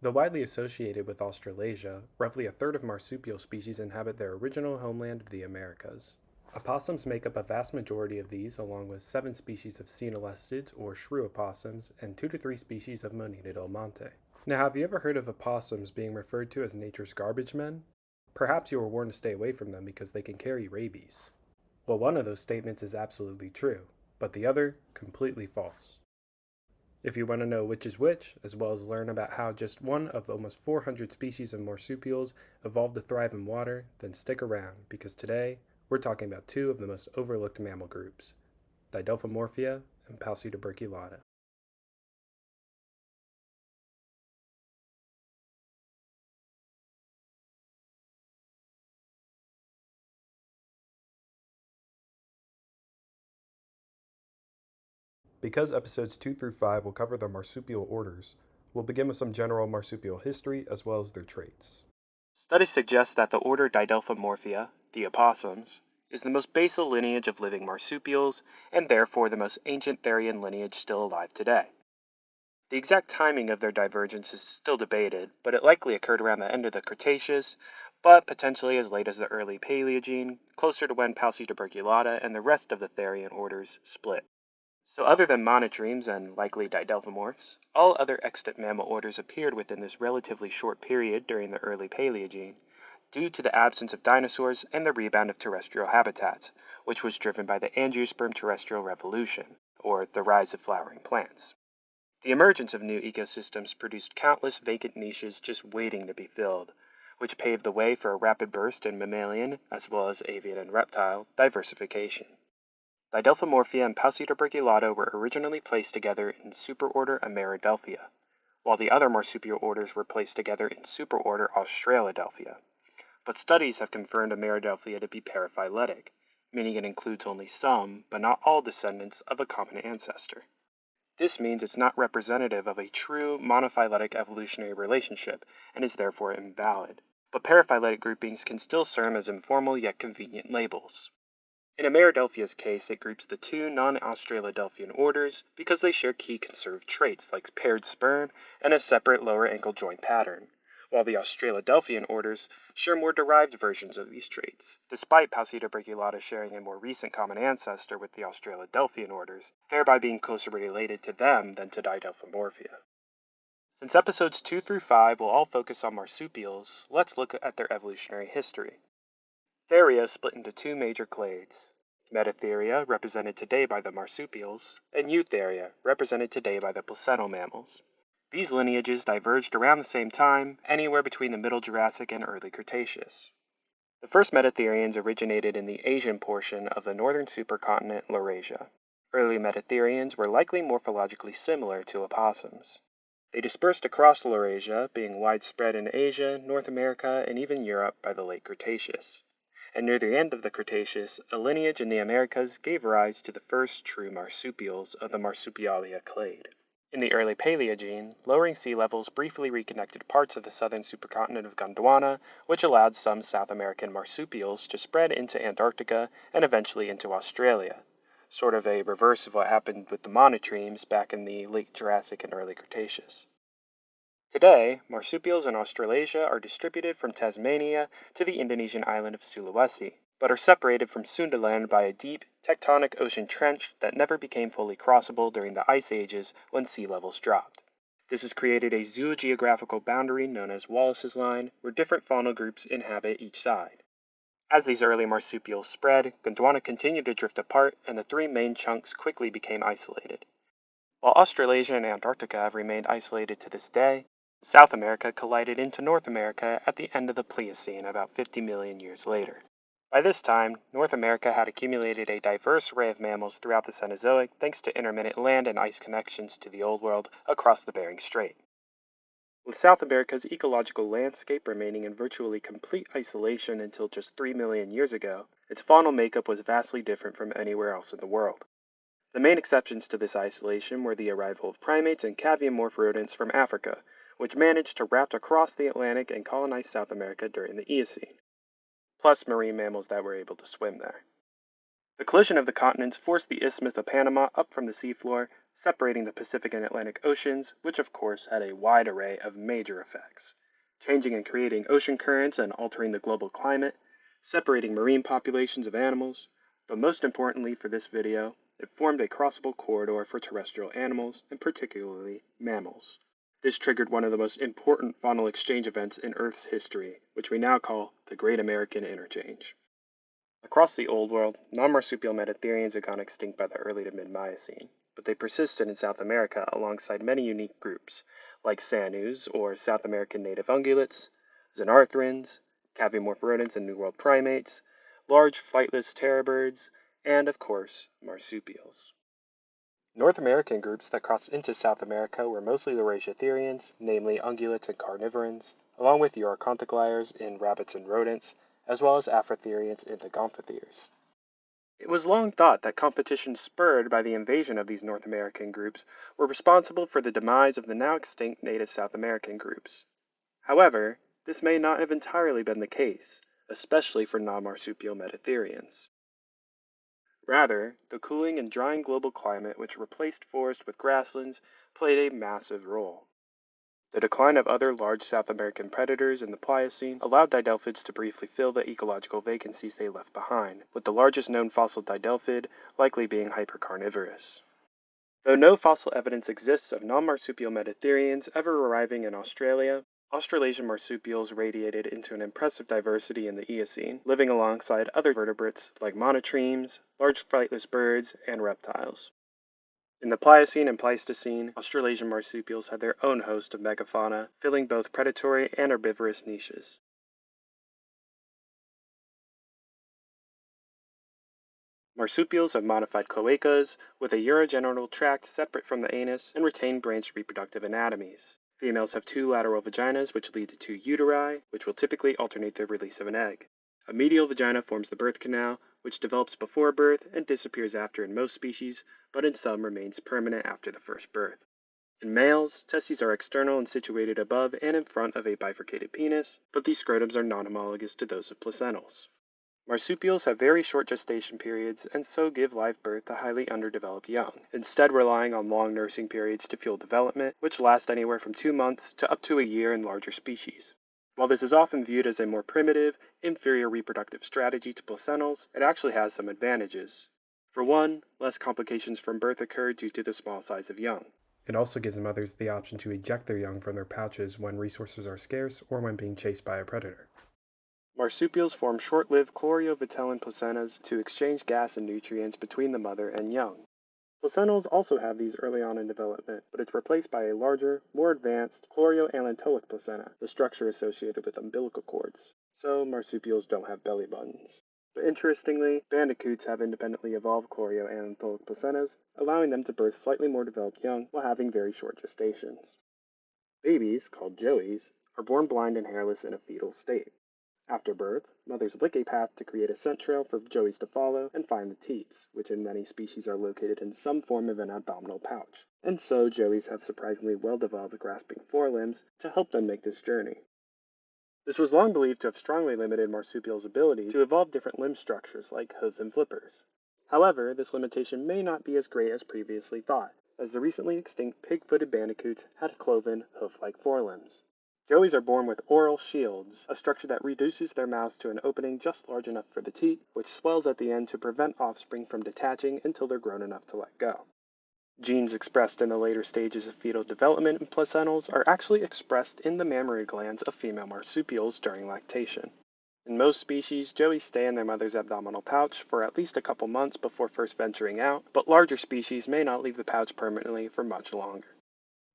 Though widely associated with Australasia, roughly a third of marsupial species inhabit their original homeland of the Americas. Opossums make up a vast majority of these, along with 7 species of caenolestids or shrew opossums and 2 to 3 species of Monita del Monte. Now, have you ever heard of opossums being referred to as nature's garbage men? Perhaps you were warned to stay away from them because they can carry rabies. Well, one of those statements is absolutely true, but the other, completely false. If you want to know which is which, as well as learn about how just one of almost 400 species of marsupials evolved to thrive in water, then stick around, because today we're talking about 2 of the most overlooked mammal groups, Didelphimorphia and Paucituberculata. Because episodes 2 through 5 will cover the marsupial orders, we'll begin with some general marsupial history as well as their traits. Studies suggest that the order Didelphimorphia, the opossums, is the most basal lineage of living marsupials, and therefore the most ancient Therian lineage still alive today. The exact timing of their divergence is still debated, but it likely occurred around the end of the Cretaceous, but potentially as late as the early Paleogene, closer to when Paucituberculata and the rest of the Therian orders split. So other than monotremes and likely didelphimorphs, all other extant mammal orders appeared within this relatively short period during the early Paleogene, due to the absence of dinosaurs and the rebound of terrestrial habitats, which was driven by the angiosperm terrestrial revolution, or the rise of flowering plants. The emergence of new ecosystems produced countless vacant niches just waiting to be filled, which paved the way for a rapid burst in mammalian, as well as avian and reptile, diversification. Didelphimorphia and Paucituberculata were originally placed together in superorder AMERIDELPHIA, while the other marsupial orders were placed together in superorder AUSTRALODELPHIA. But studies have confirmed AMERIDELPHIA to be paraphyletic, meaning it includes only some, but not all descendants of a common ancestor. This means it's not representative of a true monophyletic evolutionary relationship and is therefore invalid. But paraphyletic groupings can still serve as informal yet convenient labels. In AMERIDELPHIA's case, it groups the 2 non-Australodelphian orders because they share key conserved traits like paired sperm and a separate lower ankle joint pattern, while the Australodelphian orders share more derived versions of these traits, despite Paucituberculata sharing a more recent common ancestor with the Australodelphian orders, thereby being closer related to them than to Didelphimorphia. Since episodes 2 through 5 will all focus on marsupials, let's look at their evolutionary history. Theria split into 2 major clades, Metatheria, represented today by the marsupials, and Eutheria, represented today by the placental mammals. These lineages diverged around the same time, anywhere between the Middle Jurassic and early Cretaceous. The first Metatherians originated in the Asian portion of the northern supercontinent Laurasia. Early Metatherians were likely morphologically similar to opossums. They dispersed across Laurasia, being widespread in Asia, North America, and even Europe by the late Cretaceous. And near the end of the Cretaceous, a lineage in the Americas gave rise to the first true marsupials of the Marsupialia clade. In the early Paleogene, lowering sea levels briefly reconnected parts of the southern supercontinent of Gondwana, which allowed some South American marsupials to spread into Antarctica and eventually into Australia, sort of a reverse of what happened with the monotremes back in the late Jurassic and early Cretaceous. Today, marsupials in Australasia are distributed from Tasmania to the Indonesian island of Sulawesi, but are separated from Sundaland by a deep, tectonic ocean trench that never became fully crossable during the ice ages when sea levels dropped. This has created a zoogeographical boundary known as Wallace's Line, where different faunal groups inhabit each side. As these early marsupials spread, Gondwana continued to drift apart, and the 3 main chunks quickly became isolated. While Australasia and Antarctica have remained isolated to this day, South America collided into North America at the end of the Pliocene about 50 million years later. By this time, North America had accumulated a diverse array of mammals throughout the Cenozoic thanks to intermittent land and ice connections to the Old World across the Bering Strait. With South America's ecological landscape remaining in virtually complete isolation until just 3 million years ago, its faunal makeup was vastly different from anywhere else in the world. The main exceptions to this isolation were the arrival of primates and caviomorph rodents from Africa, which managed to raft across the Atlantic and colonize South America during the Eocene, plus marine mammals that were able to swim there. The collision of the continents forced the Isthmus of Panama up from the seafloor, separating the Pacific and Atlantic Oceans, which of course had a wide array of major effects, changing and creating ocean currents and altering the global climate, separating marine populations of animals, but most importantly for this video, it formed a crossable corridor for terrestrial animals, and particularly mammals. This triggered one of the most important faunal exchange events in Earth's history, which we now call the Great American Interchange. Across the Old World, non-marsupial metatherians had gone extinct by the early to mid-Miocene, but they persisted in South America alongside many unique groups, like Sanus, or South American native ungulates, xenarthrans, cavomorph rodents and New World primates, large flightless terror birds, and, of course, marsupials. North American groups that crossed into South America were mostly the Eurasiatherians, namely ungulates and carnivorans, along with Urocontogliers in rabbits and rodents, as well as Afrotherians in the Gomphotheres. It was long thought that competition spurred by the invasion of these North American groups were responsible for the demise of the now extinct native South American groups. However, this may not have entirely been the case, especially for non-marsupial metatherians. Rather, the cooling and drying global climate which replaced forest with grasslands played a massive role. The decline of other large South American predators in the Pliocene allowed didelphids to briefly fill the ecological vacancies they left behind, with the largest known fossil didelphid likely being hypercarnivorous. Though no fossil evidence exists of non-marsupial metatherians ever arriving in Australia, Australasian marsupials radiated into an impressive diversity in the Eocene, living alongside other vertebrates like monotremes, large flightless birds, and reptiles. In the Pliocene and Pleistocene, Australasian marsupials had their own host of megafauna, filling both predatory and herbivorous niches. Marsupials have modified cloacas, with a urogenital tract separate from the anus and retain branched reproductive anatomies. Females have two lateral vaginas which lead to two uteri, which will typically alternate the release of an egg. A medial vagina forms the birth canal, which develops before birth and disappears after in most species, but in some remains permanent after the first birth. In males, testes are external and situated above and in front of a bifurcated penis, but these scrotums are non-homologous to those of placentals. Marsupials have very short gestation periods and so give live birth to highly underdeveloped young, instead relying on long nursing periods to fuel development, which last anywhere from 2 months to up to a year in larger species. While this is often viewed as a more primitive, inferior reproductive strategy to placentals, it actually has some advantages. For one, less complications from birth occur due to the small size of young. It also gives mothers the option to eject their young from their pouches when resources are scarce or when being chased by a predator. Marsupials form short-lived chloreovitelline placentas to exchange gas and nutrients between the mother and young. Placentals also have these early on in development, but it's replaced by a larger, more advanced chloreoallantoic placenta, the structure associated with umbilical cords. So marsupials don't have belly buttons. But interestingly, bandicoots have independently evolved chloreoallantoic placentas, allowing them to birth slightly more developed young while having very short gestations. Babies, called joeys, are born blind and hairless in a fetal state. After birth, mothers lick a path to create a scent trail for joeys to follow and find the teats, which in many species are located in some form of an abdominal pouch, and so joeys have surprisingly well-developed grasping forelimbs to help them make this journey. This was long believed to have strongly limited marsupials' ability to evolve different limb structures like hooves and flippers. However, this limitation may not be as great as previously thought, as the recently extinct pig-footed bandicoots had cloven, hoof-like forelimbs. Joeys are born with oral shields, a structure that reduces their mouths to an opening just large enough for the teat, which swells at the end to prevent offspring from detaching until they're grown enough to let go. Genes expressed in the later stages of fetal development in placentals are actually expressed in the mammary glands of female marsupials during lactation. In most species, joeys stay in their mother's abdominal pouch for at least a couple months before first venturing out, but larger species may not leave the pouch permanently for much longer.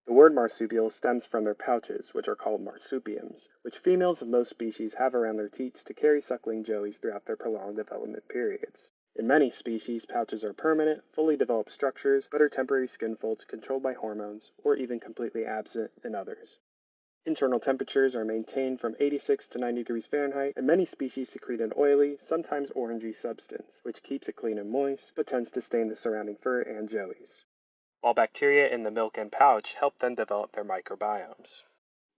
The word marsupial stems from their pouches, which are called marsupiums, which females of most species have around their teats to carry suckling joeys throughout their prolonged development periods. In many species, pouches are permanent, fully developed structures, but are temporary skin folds controlled by hormones, or even completely absent in others. Internal temperatures are maintained from 86 to 90 degrees Fahrenheit, and many species secrete an oily, sometimes orangey substance, which keeps it clean and moist, but tends to stain the surrounding fur and joeys, while bacteria in the milk and pouch help them develop their microbiomes.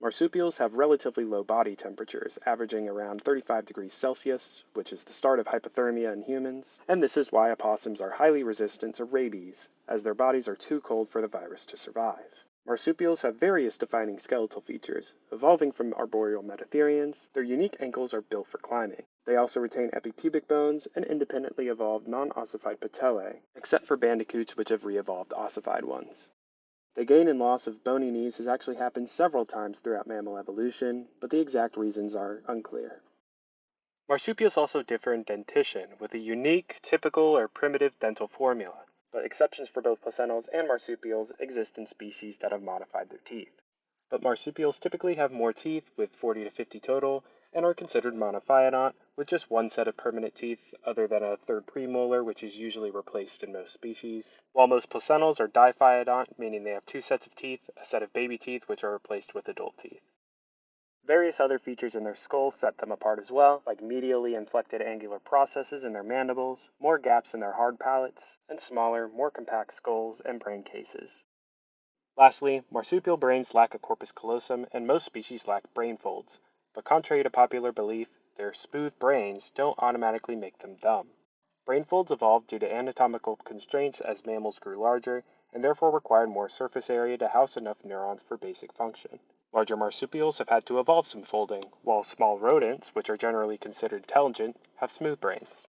Marsupials have relatively low body temperatures, averaging around 35 degrees Celsius, which is the start of hypothermia in humans, and this is why opossums are highly resistant to rabies, as their bodies are too cold for the virus to survive. Marsupials have various defining skeletal features. Evolving from arboreal metatherians, their unique ankles are built for climbing. They also retain epipubic bones and independently evolved non-ossified patellae, except for bandicoots which have re-evolved ossified ones. The gain and loss of bony knees has actually happened several times throughout mammal evolution, but the exact reasons are unclear. Marsupials also differ in dentition, with a unique, typical, or primitive dental formula, but exceptions for both placentals and marsupials exist in species that have modified their teeth. But marsupials typically have more teeth, with 40 to 50 total, and are considered monophyodont, with just one set of permanent teeth, other than a third premolar, which is usually replaced in most species. While most placentals are diphyodont, meaning they have two sets of teeth, a set of baby teeth, which are replaced with adult teeth. Various other features in their skull set them apart as well, like medially inflected angular processes in their mandibles, more gaps in their hard palates, and smaller, more compact skulls and brain cases. Lastly, marsupial brains lack a corpus callosum, and most species lack brain folds, but contrary to popular belief, their smooth brains don't automatically make them dumb. Brain folds evolved due to anatomical constraints as mammals grew larger, and therefore required more surface area to house enough neurons for basic function. Larger marsupials have had to evolve some folding, while small rodents, which are generally considered intelligent, have smooth brains.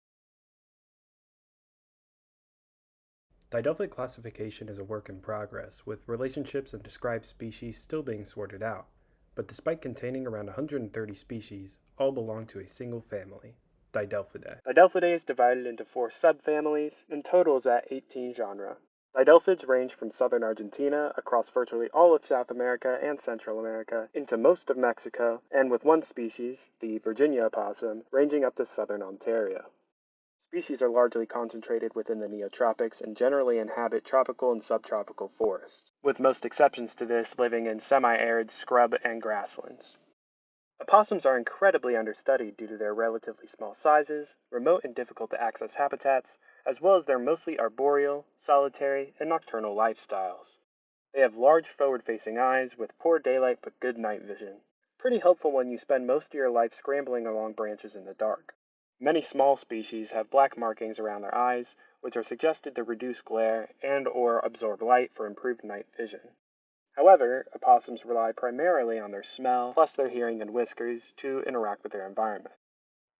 Didelphic classification is a work in progress, with relationships of described species still being sorted out, but despite containing around 130 species, all belong to a single family, Didelphidae. Didelphidae is divided into 4 subfamilies, and totals at 18 genera. Didelphids range from southern Argentina, across virtually all of South America and Central America, into most of Mexico, and with one species, the Virginia opossum, ranging up to southern Ontario. Species are largely concentrated within the neotropics and generally inhabit tropical and subtropical forests, with most exceptions to this living in semi-arid scrub and grasslands. Opossums are incredibly understudied due to their relatively small sizes, remote and difficult to access habitats, as well as their mostly arboreal, solitary, and nocturnal lifestyles. They have large forward-facing eyes with poor daylight but good night vision. Pretty helpful when you spend most of your life scrambling along branches in the dark. Many small species have black markings around their eyes, which are suggested to reduce glare and/or absorb light for improved night vision. However, opossums rely primarily on their smell, plus their hearing and whiskers, to interact with their environment.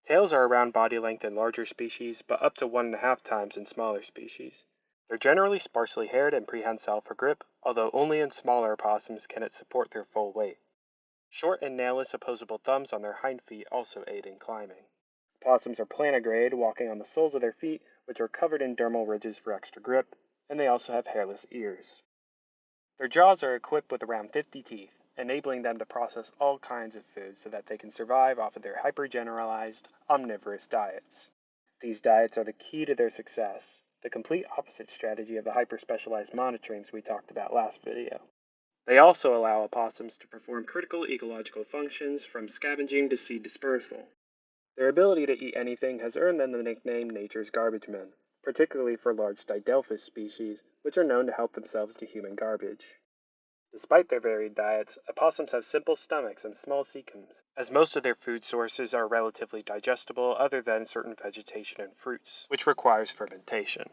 Tails are around body length in larger species, but up to 1.5 times in smaller species. They're generally sparsely haired and prehensile for grip, although only in smaller opossums can it support their full weight. Short and nailless opposable thumbs on their hind feet also aid in climbing. Opossums are plantigrade, walking on the soles of their feet, which are covered in dermal ridges for extra grip, and they also have hairless ears. Their jaws are equipped with around 50 teeth, enabling them to process all kinds of food so that they can survive off of their hypergeneralized, omnivorous diets. These diets are the key to their success, the complete opposite strategy of the hyper-specialized monotreme we talked about last video. They also allow opossums to perform critical ecological functions from scavenging to seed dispersal. Their ability to eat anything has earned them the nickname nature's garbage men, particularly for large Didelphis species, which are known to help themselves to human garbage. Despite their varied diets, opossums have simple stomachs and small cecums, as most of their food sources are relatively digestible other than certain vegetation and fruits, which requires fermentation.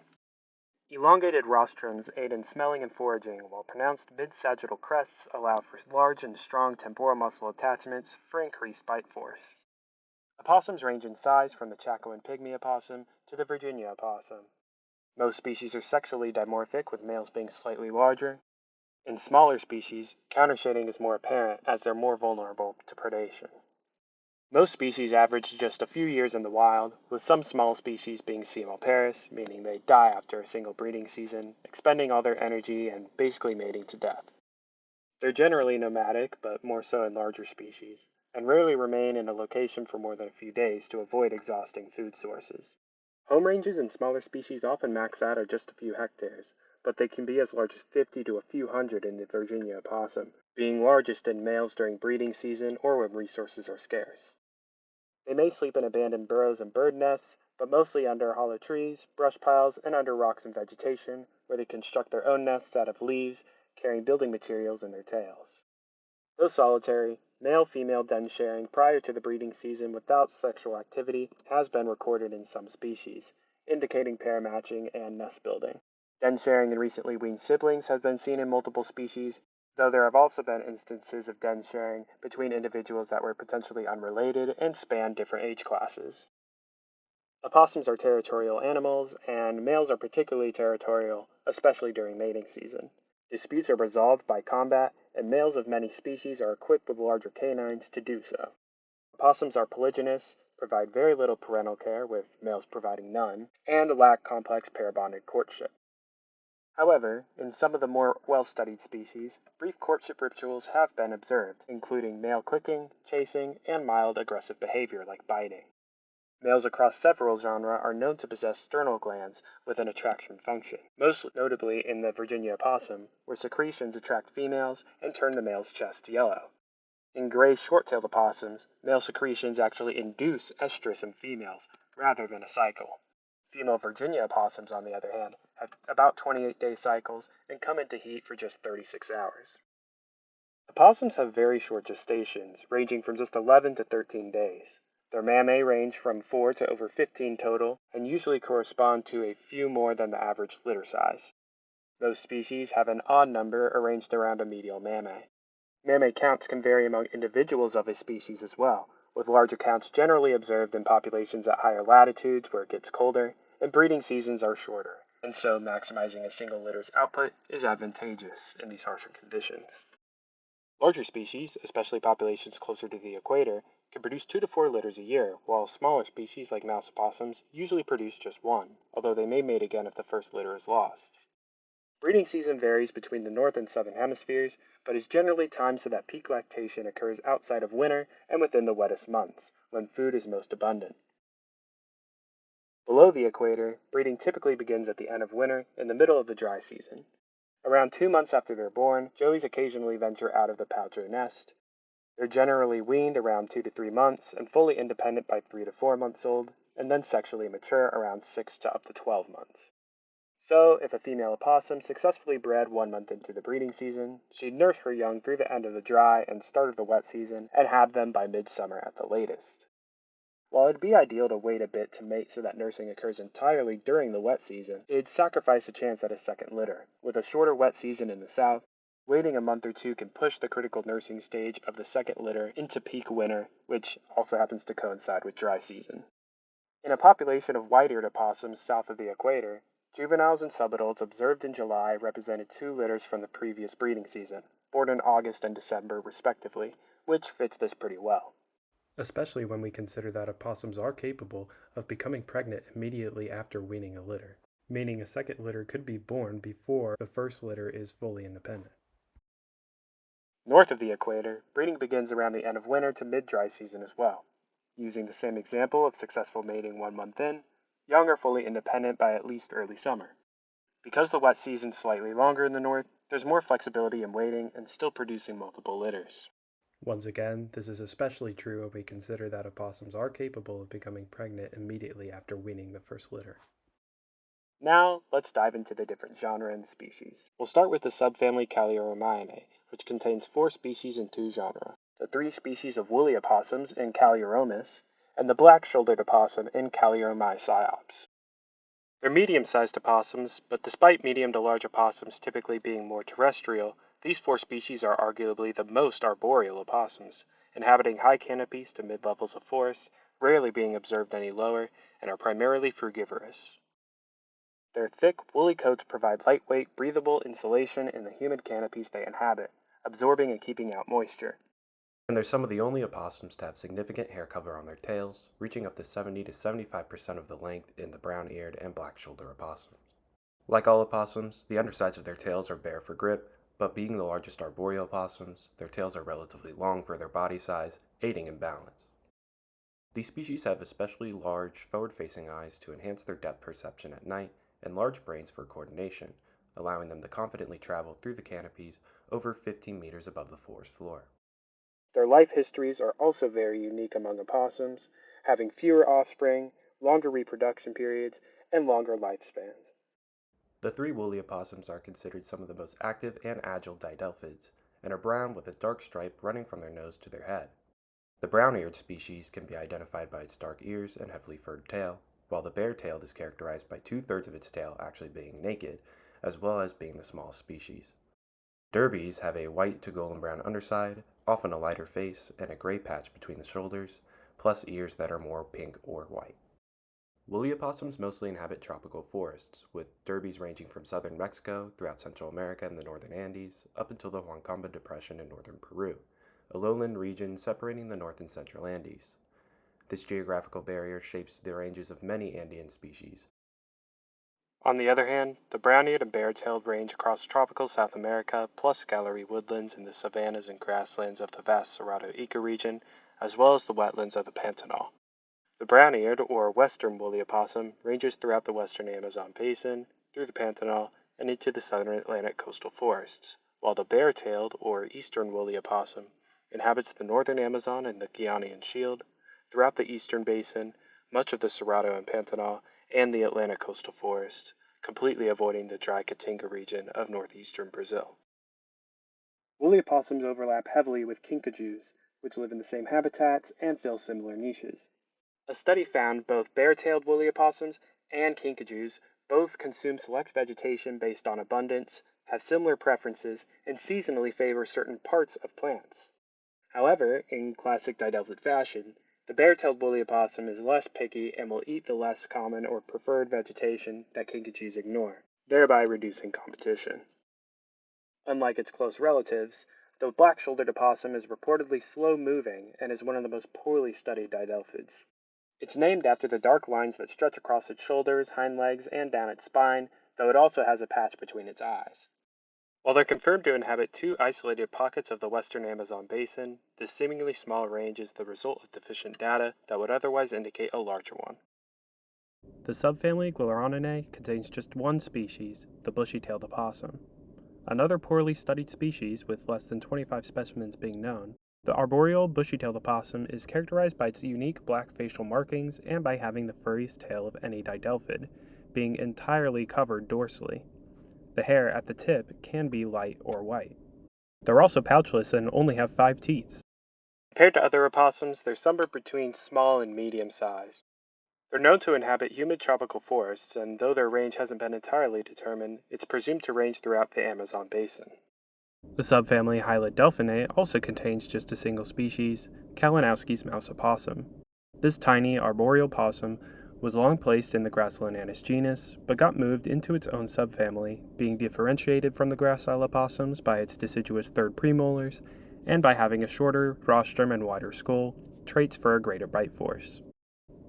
Elongated rostrums aid in smelling and foraging, while pronounced mid-sagittal crests allow for large and strong temporal muscle attachments for increased bite force. Opossums range in size from the Chaco and pygmy opossum to the Virginia opossum. Most species are sexually dimorphic, with males being slightly larger. In smaller species, countershading is more apparent as they're more vulnerable to predation. Most species average just a few years in the wild, with some small species being semilparous, meaning they die after a single breeding season, expending all their energy and basically mating to death. They're generally nomadic, but more so in larger species, and rarely remain in a location for more than a few days to avoid exhausting food sources. Home ranges in smaller species often max out at just a few hectares, but they can be as large as 50 to a few hundred in the Virginia opossum, being largest in males during breeding season or when resources are scarce. They may sleep in abandoned burrows and bird nests, but mostly under hollow trees, brush piles, and under rocks and vegetation, where they construct their own nests out of leaves, carrying building materials in their tails. Though solitary, male-female den sharing prior to the breeding season without sexual activity has been recorded in some species, indicating pair matching and nest building. Den sharing and recently weaned siblings have been seen in multiple species, though there have also been instances of den sharing between individuals that were potentially unrelated and span different age classes. Opossums are territorial animals, and males are particularly territorial, especially during mating season. Disputes are resolved by combat, and males of many species are equipped with larger canines to do so. Opossums are polygynous, provide very little parental care, with males providing none, and lack complex pair-bonded courtship. However, in some of the more well-studied species, brief courtship rituals have been observed, including male clicking, chasing, and mild aggressive behavior like biting. Males across several genera are known to possess sternal glands with an attraction function, most notably in the Virginia opossum, where secretions attract females and turn the male's chest yellow. In gray short-tailed opossums, male secretions actually induce estrus in females, rather than a cycle. Female Virginia opossums, on the other hand, have about 28-day cycles and come into heat for just 36 hours. Opossums have very short gestations, ranging from just 11 to 13 days. Their mammae range from 4 to over 15 total, and usually correspond to a few more than the average litter size. Most species have an odd number arranged around a medial mammae. Mammae counts can vary among individuals of a species as well, with larger counts generally observed in populations at higher latitudes where it gets colder, and breeding seasons are shorter, and so maximizing a single litter's output is advantageous in these harsher conditions. Larger species, especially populations closer to the equator, can produce 2 to 4 litters a year, while smaller species like mouse opossums usually produce just one, although they may mate again if the first litter is lost. Breeding season varies between the north and southern hemispheres, but is generally timed so that peak lactation occurs outside of winter and within the wettest months, when food is most abundant. Below the equator, breeding typically begins at the end of winter in the middle of the dry season. Around 2 months after they're born, joeys occasionally venture out of the pouch or nest. They're generally weaned around 2 to 3 months and fully independent by 3 to 4 months old, and then sexually mature around 6 to up to 12 months. So, if a female opossum successfully bred 1 month into the breeding season, she'd nurse her young through the end of the dry and start of the wet season and have them by midsummer at the latest. While it'd be ideal to wait a bit to mate so that nursing occurs entirely during the wet season, it'd sacrifice a chance at a second litter. With a shorter wet season in the south, waiting a month or two can push the critical nursing stage of the second litter into peak winter, which also happens to coincide with dry season. In a population of white-eared opossums south of the equator, juveniles and subadults observed in July represented 2 litters from the previous breeding season, born in August and December respectively, which fits this pretty well. Especially when we consider that opossums are capable of becoming pregnant immediately after weaning a litter, meaning a second litter could be born before the first litter is fully independent. North of the equator, breeding begins around the end of winter to mid-dry season as well. Using the same example of successful mating 1 month in, young are fully independent by at least early summer. Because the wet season's slightly longer in the north, there's more flexibility in waiting and still producing multiple litters. Once again, this is especially true when we consider that opossums are capable of becoming pregnant immediately after weaning the first litter. Now, let's dive into the different genera and species. We'll start with the subfamily Callioromyiinae, which contains 4 species and 2 genera. The 3 species of woolly opossums in Callioromus, and the black-shouldered opossum in Callioromysiops. They're medium-sized opossums, but despite medium to large opossums typically being more terrestrial, these 4 species are arguably the most arboreal opossums, inhabiting high canopies to mid-levels of forest, rarely being observed any lower, and are primarily frugivorous. Their thick, woolly coats provide lightweight, breathable insulation in the humid canopies they inhabit, absorbing and keeping out moisture. And they're some of the only opossums to have significant hair cover on their tails, reaching up to 70 to 75% of the length in the brown-eared and black-shouldered opossums. Like all opossums, the undersides of their tails are bare for grip, but being the largest arboreal opossums, their tails are relatively long for their body size, aiding in balance. These species have especially large, forward-facing eyes to enhance their depth perception at night, and large brains for coordination, allowing them to confidently travel through the canopies over 15 meters above the forest floor. Their life histories are also very unique among opossums, having fewer offspring, longer reproduction periods, and longer lifespans. The 3 woolly opossums are considered some of the most active and agile didelphids, and are brown with a dark stripe running from their nose to their head. The brown-eared species can be identified by its dark ears and heavily furred tail, while the bare-tailed is characterized by 2/3 of its tail actually being naked, as well as being the smallest species. Derbies have a white to golden brown underside, often a lighter face, and a gray patch between the shoulders, plus ears that are more pink or white. Woolly opossums mostly inhabit tropical forests, with derbies ranging from southern Mexico throughout Central America and the northern Andes, up until the Huancamba Depression in northern Peru, a lowland region separating the North and Central Andes. This geographical barrier shapes the ranges of many Andean species. On the other hand, the brown-eared and bare-tailed range across tropical South America, plus gallery woodlands in the savannas and grasslands of the vast Cerrado ecoregion, as well as the wetlands of the Pantanal. The brown-eared, or western woolly opossum, ranges throughout the western Amazon basin, through the Pantanal, and into the southern Atlantic coastal forests, while the bare-tailed, or eastern woolly opossum, inhabits the northern Amazon and the Guianan Shield, throughout the eastern basin, much of the Cerrado and Pantanal, and the Atlantic coastal forests, completely avoiding the dry Caatinga region of northeastern Brazil. Woolly opossums overlap heavily with kinkajous, which live in the same habitats and fill similar niches. A study found both bare-tailed woolly opossums and kinkajous both consume select vegetation based on abundance, have similar preferences, and seasonally favor certain parts of plants. However, in classic didelphid fashion, the bare-tailed woolly opossum is less picky and will eat the less common or preferred vegetation that kinkajous ignore, thereby reducing competition. Unlike its close relatives, the black-shouldered opossum is reportedly slow-moving and is one of the most poorly studied didelphids. It's named after the dark lines that stretch across its shoulders, hind legs, and down its spine, though it also has a patch between its eyes. While they're confirmed to inhabit 2 isolated pockets of the western Amazon basin, this seemingly small range is the result of deficient data that would otherwise indicate a larger one. The subfamily Glauroninae contains just one species, the bushy-tailed opossum. Another poorly studied species, with less than 25 specimens being known, the arboreal bushy-tailed opossum is characterized by its unique black facial markings and by having the furriest tail of any didelphid, being entirely covered dorsally. The hair at the tip can be light or white. They're also pouchless and only have 5 teeth. Compared to other opossums, they're somewhere between small and medium-sized. They're known to inhabit humid tropical forests, and though their range hasn't been entirely determined, it's presumed to range throughout the Amazon basin. The subfamily Hylodelphinae also contains just a single species, Kalinowski's mouse opossum. This tiny arboreal possum was long placed in the Grassolenanus genus, but got moved into its own subfamily, being differentiated from the gracile opossums by its deciduous third premolars, and by having a shorter rostrum and wider skull, traits for a greater bite force.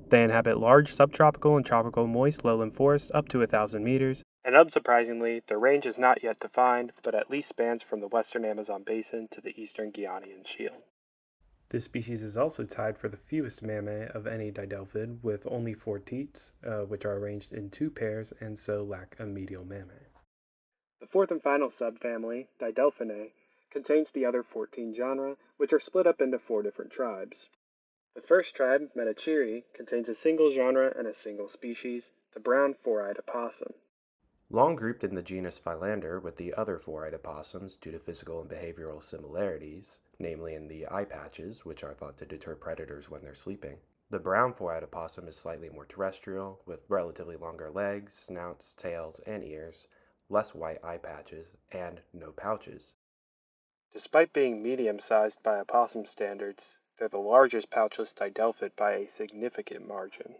They inhabit large subtropical and tropical moist lowland forests up to 1,000 meters, and unsurprisingly, their range is not yet defined, but at least spans from the western Amazon basin to the eastern Guianan Shield. This species is also tied for the fewest mammae of any didelphid, with only 4 teats, which are arranged in 2 pairs and so lack a medial mammae. The fourth and final subfamily, Didelphinae, contains the other 14 genera, which are split up into 4 different tribes. The first tribe, Metachiri, contains a single genre and a single species, the brown 4-eyed opossum. Long grouped in the genus Philander with the other 4-eyed opossums due to physical and behavioral similarities, namely in the eye patches, which are thought to deter predators when they're sleeping, the brown 4-eyed opossum is slightly more terrestrial, with relatively longer legs, snouts, tails, and ears, less white eye patches, and no pouches. Despite being medium-sized by opossum standards, they're the largest pouchless didelphid by a significant margin.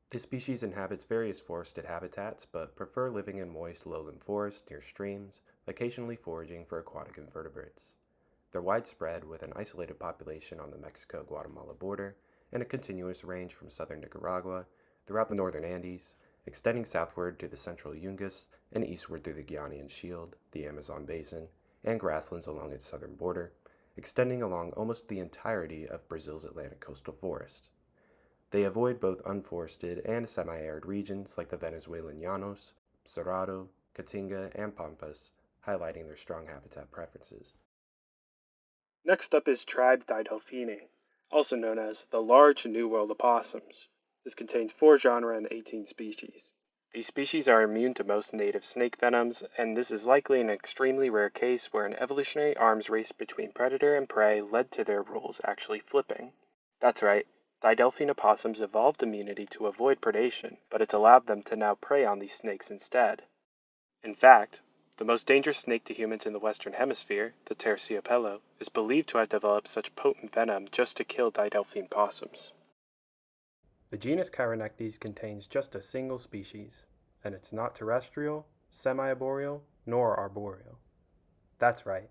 This species inhabits various forested habitats, but prefer living in moist lowland forests near streams, occasionally foraging for aquatic invertebrates. They're widespread, with an isolated population on the Mexico-Guatemala border, and a continuous range from southern Nicaragua, throughout the northern Andes, extending southward to the central Yungas, and eastward through the Guianan Shield, the Amazon basin, and grasslands along its southern border, extending along almost the entirety of Brazil's Atlantic coastal forest. They avoid both unforested and semi-arid regions like the Venezuelan Llanos, Cerrado, Caatinga, and Pampas, highlighting their strong habitat preferences. Next up is tribe Didelphinae, also known as the large New World opossums. This contains 4 genera and 18 species. These species are immune to most native snake venoms, and this is likely an extremely rare case where an evolutionary arms race between predator and prey led to their roles actually flipping. That's right, Didelphine opossums evolved immunity to avoid predation, but it's allowed them to now prey on these snakes instead. In fact, the most dangerous snake to humans in the Western Hemisphere, the Terciopelo, is believed to have developed such potent venom just to kill Didelphine possums. The genus Caenoestids contains just a single species, and it's not terrestrial, semi-arboreal, nor arboreal. That's right,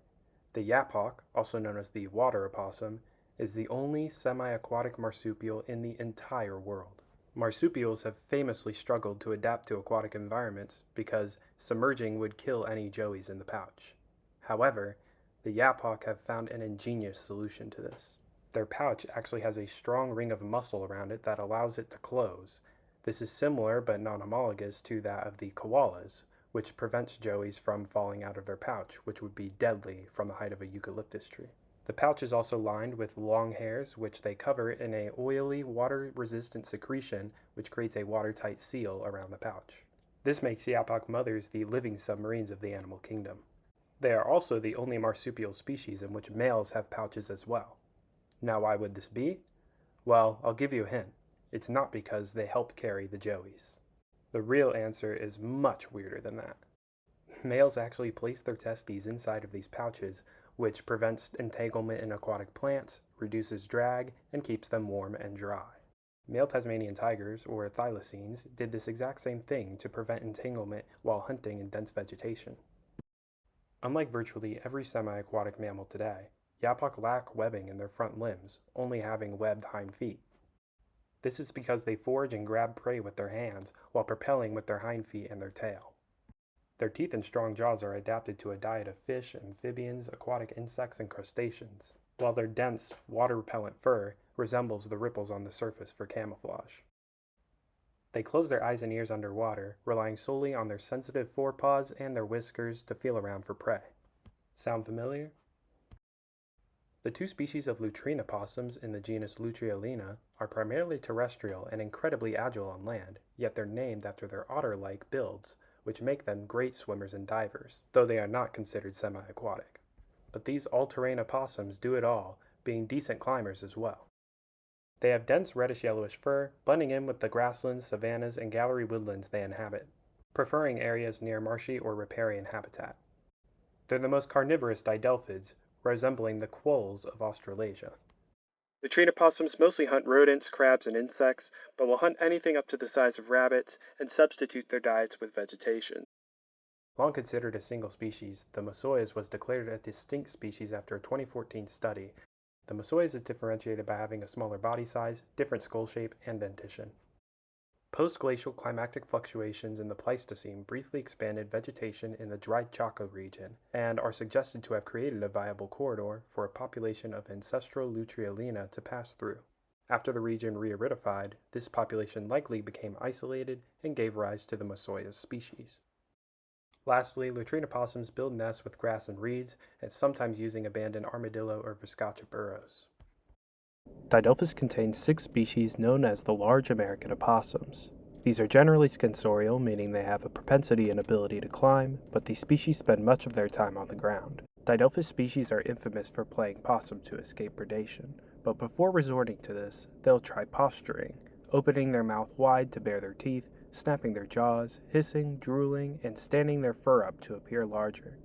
the yaphawk, also known as the water opossum, is the only semi-aquatic marsupial in the entire world. Marsupials have famously struggled to adapt to aquatic environments because submerging would kill any joeys in the pouch. However, the yaphawk have found an ingenious solution to this. Their pouch actually has a strong ring of muscle around it that allows it to close. This is similar but not homologous to that of the koalas, which prevents joeys from falling out of their pouch, which would be deadly from the height of a eucalyptus tree. The pouch is also lined with long hairs, which they cover in a oily, water-resistant secretion, which creates a watertight seal around the pouch. This makes yaphawk mothers the living submarines of the animal kingdom. They are also the only marsupial species in which males have pouches as well. Now, why would this be? Well, I'll give you a hint. It's not because they help carry the joeys. The real answer is much weirder than that. Males actually place their testes inside of these pouches, which prevents entanglement in aquatic plants, reduces drag, and keeps them warm and dry. Male Tasmanian tigers, or thylacines, did this exact same thing to prevent entanglement while hunting in dense vegetation. Unlike virtually every semi-aquatic mammal today, yaphawk lack webbing in their front limbs, only having webbed hind feet. This is because they forage and grab prey with their hands while propelling with their hind feet and their tail. Their teeth and strong jaws are adapted to a diet of fish, amphibians, aquatic insects, and crustaceans, while their dense, water-repellent fur resembles the ripples on the surface for camouflage. They close their eyes and ears underwater, relying solely on their sensitive forepaws and their whiskers to feel around for prey. Sound familiar? The two species of lutrine opossums in the genus Lutriolina are primarily terrestrial and incredibly agile on land, yet they're named after their otter-like builds, which make them great swimmers and divers, though they are not considered semi-aquatic. But these all-terrain opossums do it all, being decent climbers as well. They have dense reddish-yellowish fur, blending in with the grasslands, savannas, and gallery woodlands they inhabit, preferring areas near marshy or riparian habitat. They're the most carnivorous didelphids, resembling the quolls of Australasia. Lutrine opossums mostly hunt rodents, crabs, and insects, but will hunt anything up to the size of rabbits and substitute their diets with vegetation. Long considered a single species, the Mosoias was declared a distinct species after a 2014 study. The Mosoias is differentiated by having a smaller body size, different skull shape, and dentition. Post-glacial climatic fluctuations in the Pleistocene briefly expanded vegetation in the dry Chaco region and are suggested to have created a viable corridor for a population of ancestral Lutriolina to pass through. After the region re-aridified, this population likely became isolated and gave rise to the Mosoias species. Lastly, lutrine opossums build nests with grass and reeds, and sometimes using abandoned armadillo or viscacha burrows. Didelphis contains 6 species known as the large American opossums. These are generally scansorial, meaning they have a propensity and ability to climb, but these species spend much of their time on the ground. Didelphis species are infamous for playing possum to escape predation, but before resorting to this, they'll try posturing, opening their mouth wide to bare their teeth, snapping their jaws, hissing, drooling, and standing their fur up to appear larger.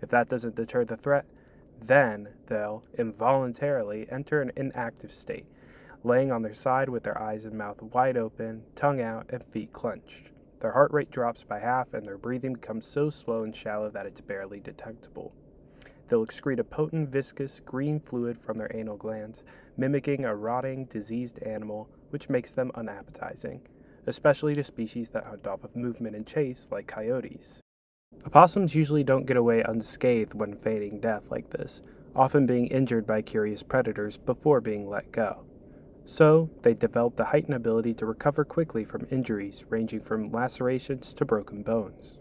If that doesn't deter the threat, then they'll involuntarily enter an inactive state, laying on their side with their eyes and mouth wide open, tongue out, and feet clenched. Their heart rate drops by half and their breathing becomes so slow and shallow that it's barely detectable. They'll excrete a potent, viscous, green fluid from their anal glands, mimicking a rotting, diseased animal, which makes them unappetizing, especially to species that hunt off of movement and chase, like coyotes. Opossums usually don't get away unscathed when feigning death like this, often being injured by curious predators before being let go. So, they develop the heightened ability to recover quickly from injuries ranging from lacerations to broken bones.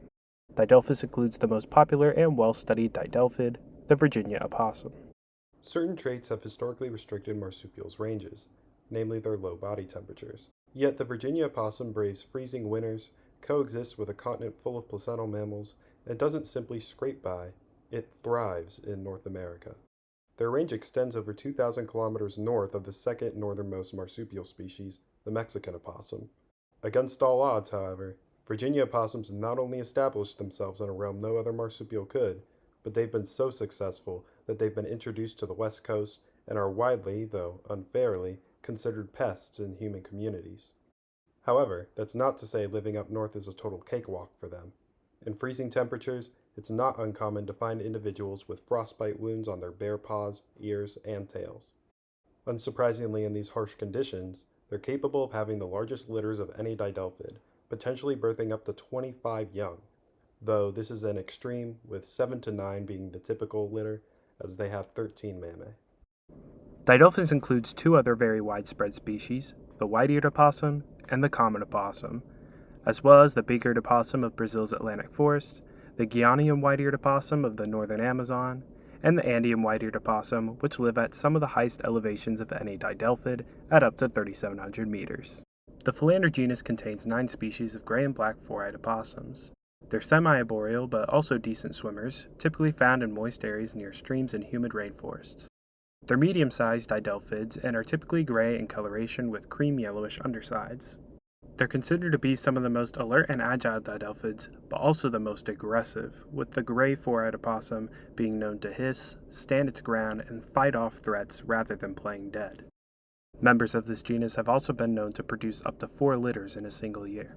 Didelphis includes the most popular and well-studied didelphid, the Virginia opossum. Certain traits have historically restricted marsupials' ranges, namely their low body temperatures. Yet the Virginia opossum braves freezing winters, coexists with a continent full of placental mammals, and doesn't simply scrape by, it thrives in North America. Their range extends over 2,000 kilometers north of the second northernmost marsupial species, the Mexican opossum. Against all odds, however, Virginia opossums have not only established themselves in a realm no other marsupial could, but they've been so successful that they've been introduced to the West Coast and are widely, though unfairly, considered pests in human communities. However, that's not to say living up north is a total cakewalk for them. In freezing temperatures, it's not uncommon to find individuals with frostbite wounds on their bare paws, ears, and tails. Unsurprisingly, in these harsh conditions, they're capable of having the largest litters of any didelphid, potentially birthing up to 25 young, though this is an extreme, with 7 to 9 being the typical litter, as they have 13 mammae. Didelphins includes two other very widespread species, the white-eared opossum and the common opossum, as well as the big-eared opossum of Brazil's Atlantic forest, the Guianan white-eared opossum of the northern Amazon, and the Andean white-eared opossum, which live at some of the highest elevations of any didelphid at up to 3,700 meters. The Philander genus contains 9 species of gray and black four-eyed opossums. They're semi-arboreal but also decent swimmers, typically found in moist areas near streams and humid rainforests. They're medium-sized didelphids and are typically gray in coloration with cream-yellowish undersides. They're considered to be some of the most alert and agile didelphids, but also the most aggressive, with the gray four-eyed opossum being known to hiss, stand its ground, and fight off threats rather than playing dead. Members of this genus have also been known to produce up to 4 litters in a single year.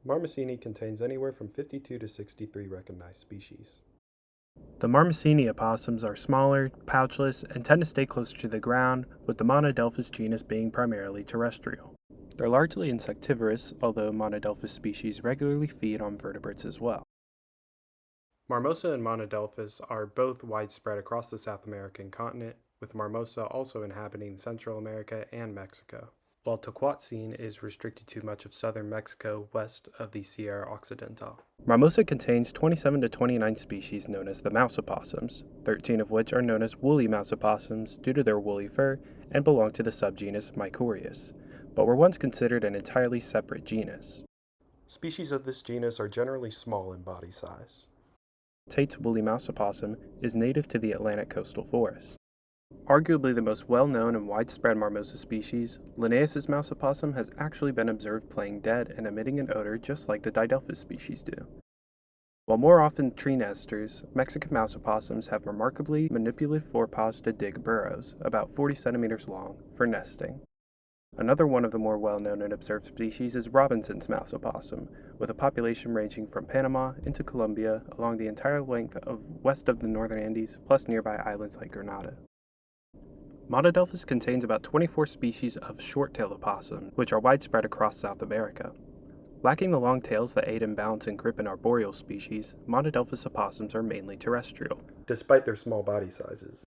Marmosini contains anywhere from 52 to 63 recognized species. The Marmosini opossums are smaller, pouchless, and tend to stay closer to the ground, with the Monodelphis genus being primarily terrestrial. They're largely insectivorous, although Monodelphis species regularly feed on vertebrates as well. Marmosa and Monodelphis are both widespread across the South American continent, with Marmosa also inhabiting Central America and Mexico, while Tecuatzin is restricted to much of southern Mexico west of the Sierra Occidental. Marmosa contains 27 to 29 species known as the mouse opossums, 13 of which are known as woolly mouse opossums due to their woolly fur and belong to the subgenus Mycorius, but were once considered an entirely separate genus. Species of this genus are generally small in body size. Tate's woolly mouse opossum is native to the Atlantic coastal forest. Arguably the most well-known and widespread Marmosa species, Linnaeus' mouse opossum has actually been observed playing dead and emitting an odor just like the Didelphis species do. While more often tree nesters, Mexican mouse opossums have remarkably manipulative forepaws to dig burrows, about 40 centimeters long, for nesting. Another one of the more well-known and observed species is Robinson's mouse opossum, with a population ranging from Panama into Colombia along the entire length of west of the northern Andes, plus nearby islands like Grenada. Monodelphis contains about 24 species of short-tailed opossums, which are widespread across South America. Lacking the long tails that aid in balance and grip in arboreal species, Monodelphis opossums are mainly terrestrial, despite their small body sizes.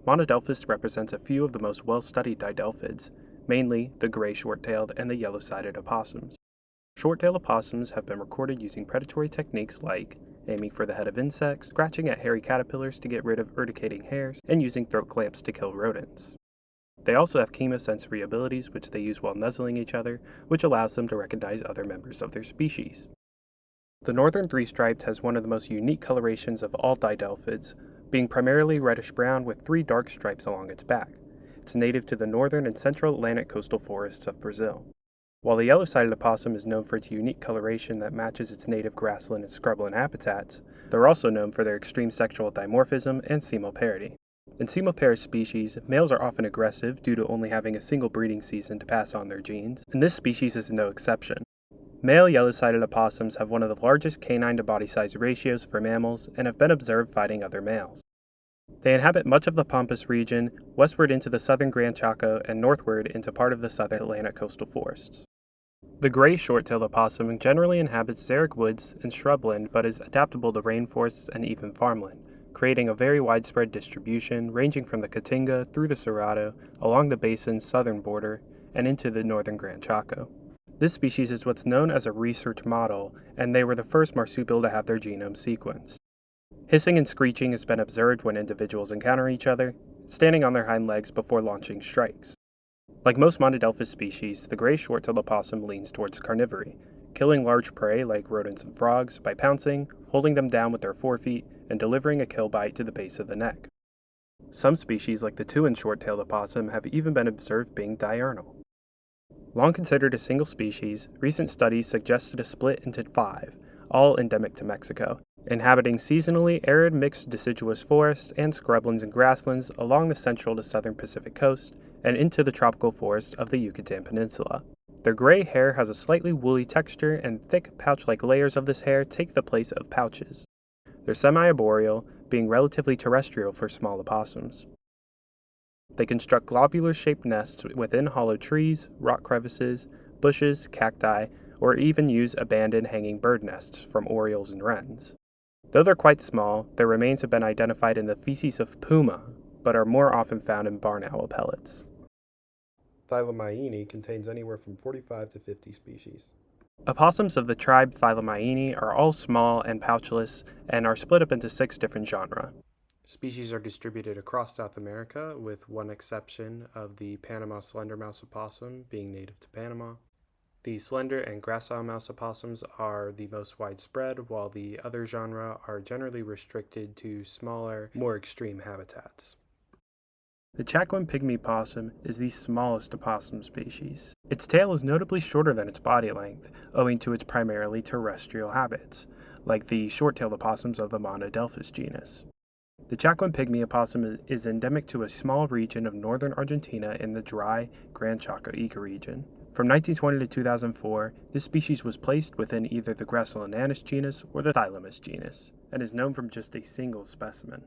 Monodelphis represents a few of the most well-studied didelphids, mainly the gray short-tailed and the yellow-sided opossums. Short-tailed opossums have been recorded using predatory techniques like aiming for the head of insects, scratching at hairy caterpillars to get rid of urticating hairs, and using throat clamps to kill rodents. They also have chemosensory abilities which they use while nuzzling each other, which allows them to recognize other members of their species. The northern three-striped has one of the most unique colorations of all didelphids, being primarily reddish-brown with 3 dark stripes along its back. It's native to the northern and central Atlantic coastal forests of Brazil. While the yellow-sided opossum is known for its unique coloration that matches its native grassland and scrubland habitats, they're also known for their extreme sexual dimorphism and semoparity. In semoparous species, males are often aggressive due to only having a single breeding season to pass on their genes, and this species is no exception. Male yellow-sided opossums have one of the largest canine to body size ratios for mammals and have been observed fighting other males. They inhabit much of the Pampas region, westward into the southern Gran Chaco, and northward into part of the southern Atlantic coastal forests. The gray short-tailed opossum generally inhabits xeric woods and shrubland but is adaptable to rainforests and even farmland, creating a very widespread distribution ranging from the Caatinga through the Cerrado, along the basin's southern border, and into the northern Gran Chaco. This species is what's known as a research model, and they were the first marsupial to have their genome sequenced. Hissing and screeching has been observed when individuals encounter each other, standing on their hind legs before launching strikes. Like most Monodelphis species, the gray short-tailed opossum leans towards carnivory, killing large prey like rodents and frogs by pouncing, holding them down with their forefeet, and delivering a kill bite to the base of the neck. Some species, like the two-inch short-tailed opossum, have even been observed being diurnal. Long considered a single species, recent studies suggested a split into 5, all endemic to Mexico, inhabiting seasonally arid mixed deciduous forests and scrublands and grasslands along the central to southern Pacific coast and into the tropical forest of the Yucatan Peninsula. Their gray hair has a slightly woolly texture, and thick pouch-like layers of this hair take the place of pouches. They're semi-arboreal, being relatively terrestrial for small opossums. They construct globular-shaped nests within hollow trees, rock crevices, bushes, cacti, or even use abandoned hanging bird nests from orioles and wrens. Though they're quite small, their remains have been identified in the feces of puma, but are more often found in barn owl pellets. Thylamyini contains anywhere from 45 to 50 species. Opossums of the tribe Thylamyini are all small and pouchless and are split up into 6 different genera. Species are distributed across South America, with one exception of the Panama slender mouse opossum being native to Panama. The slender and gracile mouse opossums are the most widespread, while the other genera are generally restricted to smaller, more extreme habitats. The Chacoan pygmy possum is the smallest opossum species. Its tail is notably shorter than its body length, owing to its primarily terrestrial habits, like the short-tailed opossums of the Mammalia genus. The Chacoan pygmy opossum is endemic to a small region of northern Argentina in the dry Gran Chaco ecoregion. From 1920 to 2004, this species was placed within either the Gracilinanis genus or the Thylamus genus, and is known from just a single specimen.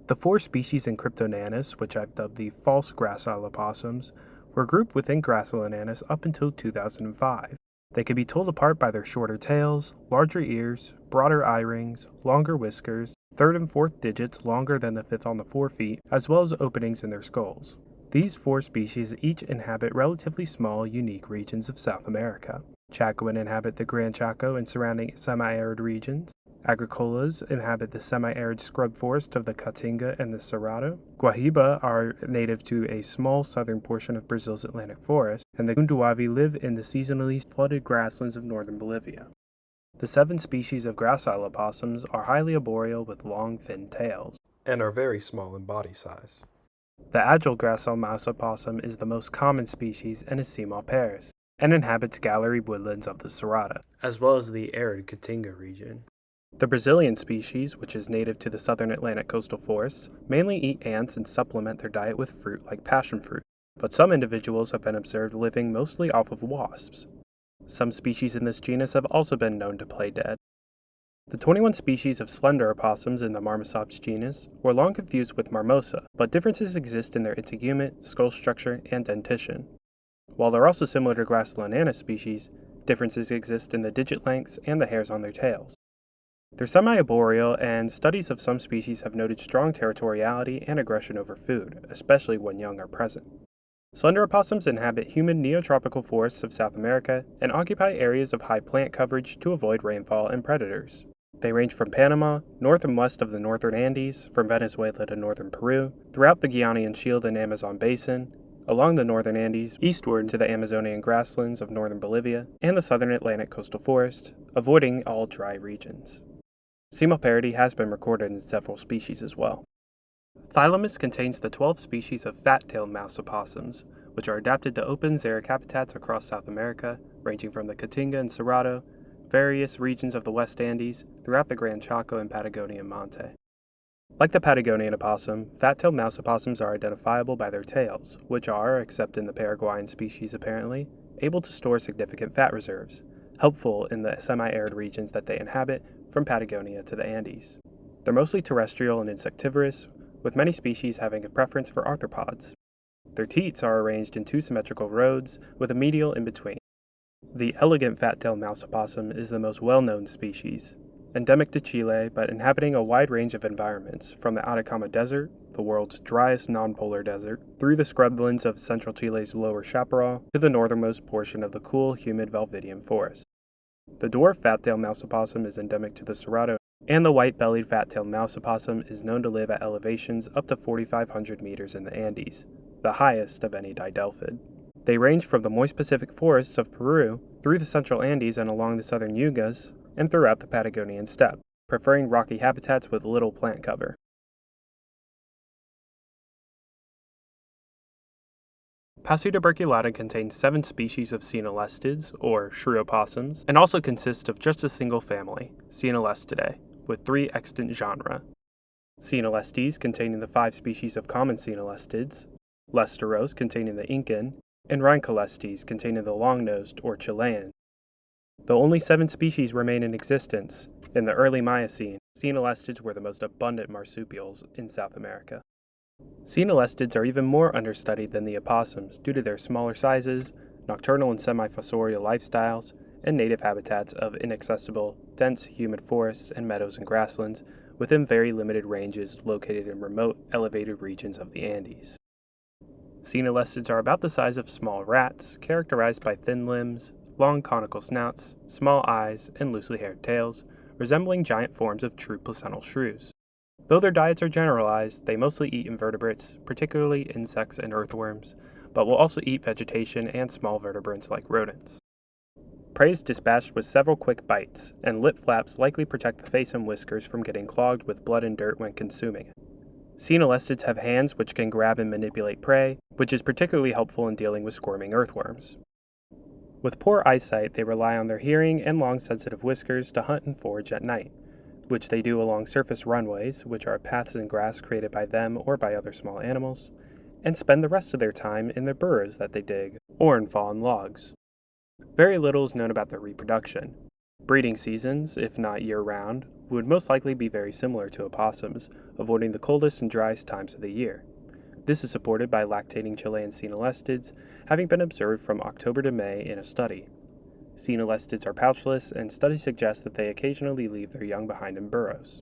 The 4 species in Cryptonanis, which I've dubbed the false gracile opossums, were grouped within Gracilinanis up until 2005. They can be told apart by their shorter tails, larger ears, broader eye rings, longer whiskers, 3rd and 4th digits longer than the 5th on the forefeet, as well as openings in their skulls. These 4 species each inhabit relatively small, unique regions of South America. Chacoan inhabit the Gran Chaco and surrounding semi-arid regions. Agricolas inhabit the semi-arid scrub forest of the Caatinga and the Cerrado. Guahiba are native to a small southern portion of Brazil's Atlantic forest, and the Gunduavi live in the seasonally flooded grasslands of northern Bolivia. The 7 species of gracile opossums are highly arboreal with long, thin tails, and are very small in body size. The agile gracile mouse opossum is the most common species and is semiparous, and inhabits gallery woodlands of the Cerrado, as well as the arid Caatinga region. The Brazilian species, which is native to the southern Atlantic coastal forests, mainly eat ants and supplement their diet with fruit like passion fruit, but some individuals have been observed living mostly off of wasps. Some species in this genus have also been known to play dead. The 21 species of slender opossums in the Marmosaps genus were long confused with Marmosa, but differences exist in their integument, skull structure, and dentition. While they're also similar to Gracilinanis species, differences exist in the digit lengths and the hairs on their tails. They're semi-arboreal, and studies of some species have noted strong territoriality and aggression over food, especially when young are present. Slender opossums inhabit humid neotropical forests of South America and occupy areas of high plant coverage to avoid rainfall and predators. They range from Panama, north and west of the northern Andes, from Venezuela to northern Peru, throughout the Guianan Shield and Amazon basin, along the northern Andes, eastward to the Amazonian grasslands of northern Bolivia, and the southern Atlantic coastal forest, avoiding all dry regions. Semiparity has been recorded in several species as well. Thylamus contains the 12 species of fat-tailed mouse opossums, which are adapted to open xeric habitats across South America, ranging from the Caatinga and Cerrado, various regions of the West Andes, throughout the Gran Chaco and Patagonian Monte. Like the Patagonian opossum, fat-tailed mouse opossums are identifiable by their tails, which are, except in the Paraguayan species apparently, able to store significant fat reserves, helpful in the semi-arid regions that they inhabit from Patagonia to the Andes. They're mostly terrestrial and insectivorous, with many species having a preference for arthropods. Their teats are arranged in 2 symmetrical rows, with a medial in between. The elegant fat-tailed mouse opossum is the most well-known species, endemic to Chile but inhabiting a wide range of environments, from the Atacama Desert, the world's driest non-polar desert, through the scrublands of central Chile's lower chaparral, to the northernmost portion of the cool, humid Valdivian forest. The dwarf fat-tailed mouse opossum is endemic to the Cerrado, and the white-bellied fat-tailed mouse opossum is known to live at elevations up to 4,500 meters in the Andes, the highest of any didelphid. They range from the moist Pacific forests of Peru through the central Andes and along the southern Yungas and throughout the Patagonian steppe, preferring rocky habitats with little plant cover. Passetuberculata contains 7 species of caenolestids, or shrew opossums, and also consists of just a single family, Caenolestidae, with 3 extant genera. Caenolestes containing the 5 species of common caenolestids, Lesteros containing the Incan, and Rhyncolestes containing the long-nosed or Chilean. Though only 7 species remain in existence, in the early Miocene, caenolestids were the most abundant marsupials in South America. Caenolestids are even more understudied than the opossums due to their smaller sizes, nocturnal and semi-fossorial lifestyles, and native habitats of inaccessible, dense, humid forests and meadows and grasslands within very limited ranges located in remote, elevated regions of the Andes. Caenolestids are about the size of small rats, characterized by thin limbs, long conical snouts, small eyes, and loosely haired tails, resembling giant forms of true placental shrews. Though their diets are generalized, they mostly eat invertebrates, particularly insects and earthworms, but will also eat vegetation and small vertebrates like rodents. Prey is dispatched with several quick bites, and lip flaps likely protect the face and whiskers from getting clogged with blood and dirt when consuming it. Caenolestids have hands which can grab and manipulate prey, which is particularly helpful in dealing with squirming earthworms. With poor eyesight, they rely on their hearing and long sensitive whiskers to hunt and forage at night, which they do along surface runways, which are paths in grass created by them or by other small animals, and spend the rest of their time in their burrows that they dig, or in fallen logs. Very little is known about their reproduction. Breeding seasons, if not year-round, would most likely be very similar to opossums, avoiding the coldest and driest times of the year. This is supported by lactating Chilean caenolestids, having been observed from October to May in a study. Caenolestids are pouchless, and studies suggest that they occasionally leave their young behind in burrows.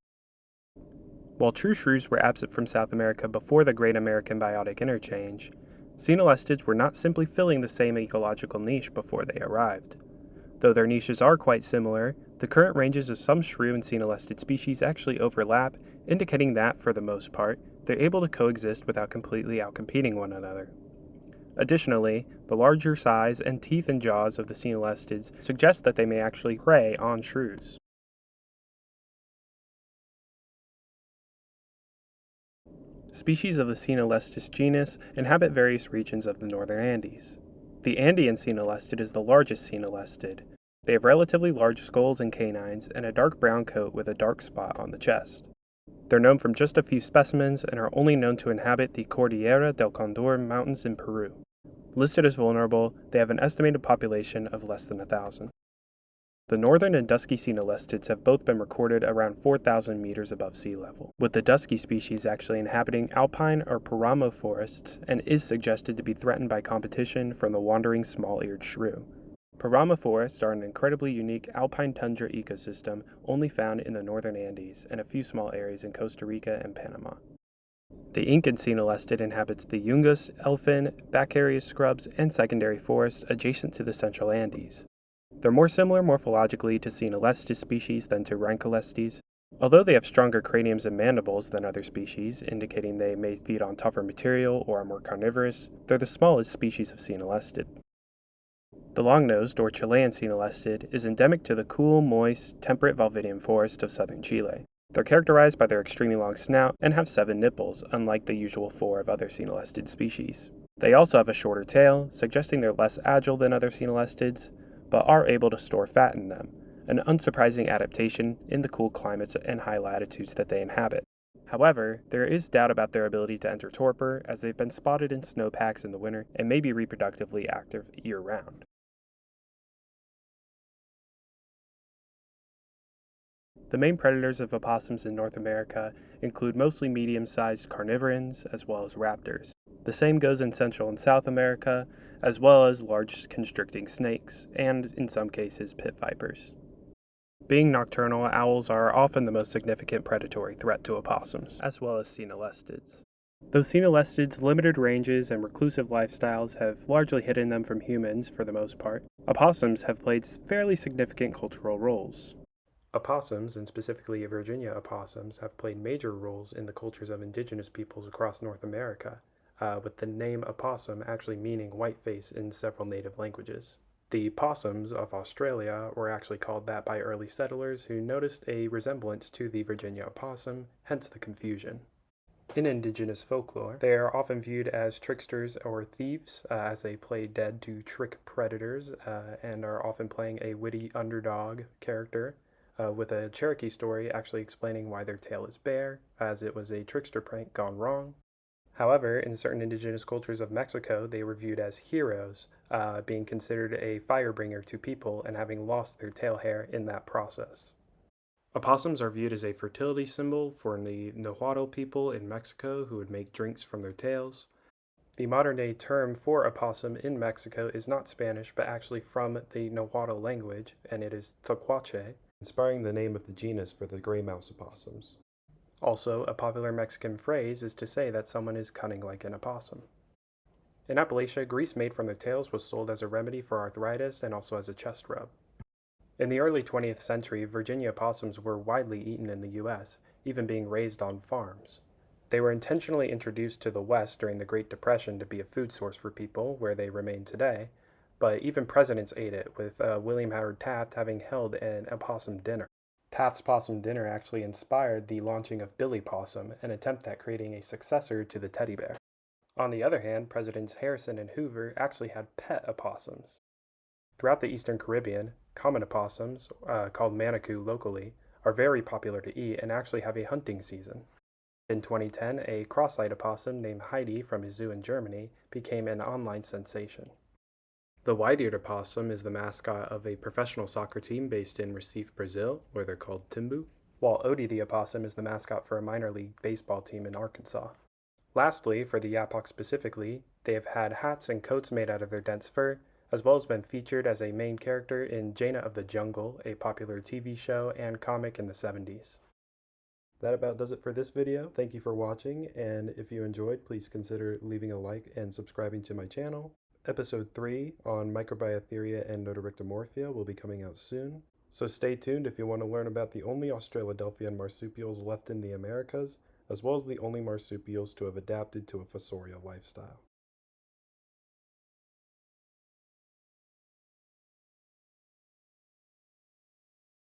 While true shrews were absent from South America before the Great American Biotic Interchange, caenolestids were not simply filling the same ecological niche before they arrived. Though their niches are quite similar, the current ranges of some shrew and caenolestid species actually overlap, indicating that, for the most part, they're able to coexist without completely outcompeting one another. Additionally, the larger size and teeth and jaws of the caenolestids suggest that they may actually prey on shrews. Species of the Caenolestis genus inhabit various regions of the northern Andes. The Andean caenolestid is the largest caenolestid. They have relatively large skulls and canines and a dark brown coat with a dark spot on the chest. They're known from just a few specimens and are only known to inhabit the Cordillera del Condor mountains in Peru. Listed as vulnerable, they have an estimated population of less than 1,000. The northern and dusky caenolestids have both been recorded around 4,000 meters above sea level, with the dusky species actually inhabiting alpine or paramo forests and is suggested to be threatened by competition from the wandering small-eared shrew. Paramo forests are an incredibly unique alpine tundra ecosystem only found in the northern Andes and a few small areas in Costa Rica and Panama. The Incan caenolestid inhabits the Yungas, elfin, back area scrubs, and secondary forests adjacent to the central Andes. They're more similar morphologically to Caenolestis species than to Rhyncolestes. Although they have stronger craniums and mandibles than other species, indicating they may feed on tougher material or are more carnivorous, they're the smallest species of caenolestid. The long-nosed or Chilean caenolestid is endemic to the cool, moist, temperate Valdivian forest of southern Chile. They're characterized by their extremely long snout and have 7 nipples, unlike the usual 4 of other caenolestid species. They also have a shorter tail, suggesting they're less agile than other caenolestids, but are able to store fat in them, an unsurprising adaptation in the cool climates and high latitudes that they inhabit. However, there is doubt about their ability to enter torpor, as they've been spotted in snowpacks in the winter and may be reproductively active year-round. The main predators of opossums in North America include mostly medium-sized carnivorans as well as raptors. The same goes in Central and South America, as well as large constricting snakes, and, in some cases, pit vipers. Being nocturnal, owls are often the most significant predatory threat to opossums, as well as caenolestids. Though caenolestids' limited ranges and reclusive lifestyles have largely hidden them from humans for the most part, opossums have played fairly significant cultural roles. Opossums, and specifically Virginia opossums, have played major roles in the cultures of indigenous peoples across North America, with the name opossum actually meaning whiteface in several native languages. The possums of Australia were actually called that by early settlers who noticed a resemblance to the Virginia opossum, hence the confusion. In indigenous folklore, they are often viewed as tricksters or thieves, as they play dead to trick predators and are often playing a witty underdog character, with a Cherokee story actually explaining why their tail is bare, as it was a trickster prank gone wrong. However, in certain indigenous cultures of Mexico, they were viewed as heroes, being considered a firebringer to people and having lost their tail hair in that process. Opossums are viewed as a fertility symbol for the Nahuatl people in Mexico who would make drinks from their tails. The modern-day term for opossum in Mexico is not Spanish, but actually from the Nahuatl language, and it is Tlacuache, inspiring the name of the genus for the gray mouse opossums. Also, a popular Mexican phrase is to say that someone is cunning like an opossum. In Appalachia, grease made from their tails was sold as a remedy for arthritis and also as a chest rub. In the early 20th century, Virginia opossums were widely eaten in the U.S., even being raised on farms. They were intentionally introduced to the West during the Great Depression to be a food source for people, where they remain today, but even presidents ate it, with William Howard Taft having held an opossum dinner. Taft's possum dinner actually inspired the launching of Billy Possum, an attempt at creating a successor to the teddy bear. On the other hand, Presidents Harrison and Hoover actually had pet opossums. Throughout the Eastern Caribbean, common opossums, called manikou locally, are very popular to eat and actually have a hunting season. In 2010, a cross-eyed opossum named Heidi from a zoo in Germany became an online sensation. The white-eared opossum is the mascot of a professional soccer team based in Recife, Brazil, where they're called Timbu, while Odie the opossum is the mascot for a minor league baseball team in Arkansas. Lastly, for the Yapak specifically, they have had hats and coats made out of their dense fur, as well as been featured as a main character in Jaina of the Jungle, a popular TV show and comic in the 70s. That about does it for this video. Thank you for watching, and if you enjoyed, please consider leaving a like and subscribing to my channel. Episode 3 on Microbiopteria and Notorictomorphia will be coming out soon, so stay tuned if you want to learn about the only Australopithecine marsupials left in the Americas, as well as the only marsupials to have adapted to a fossorial lifestyle.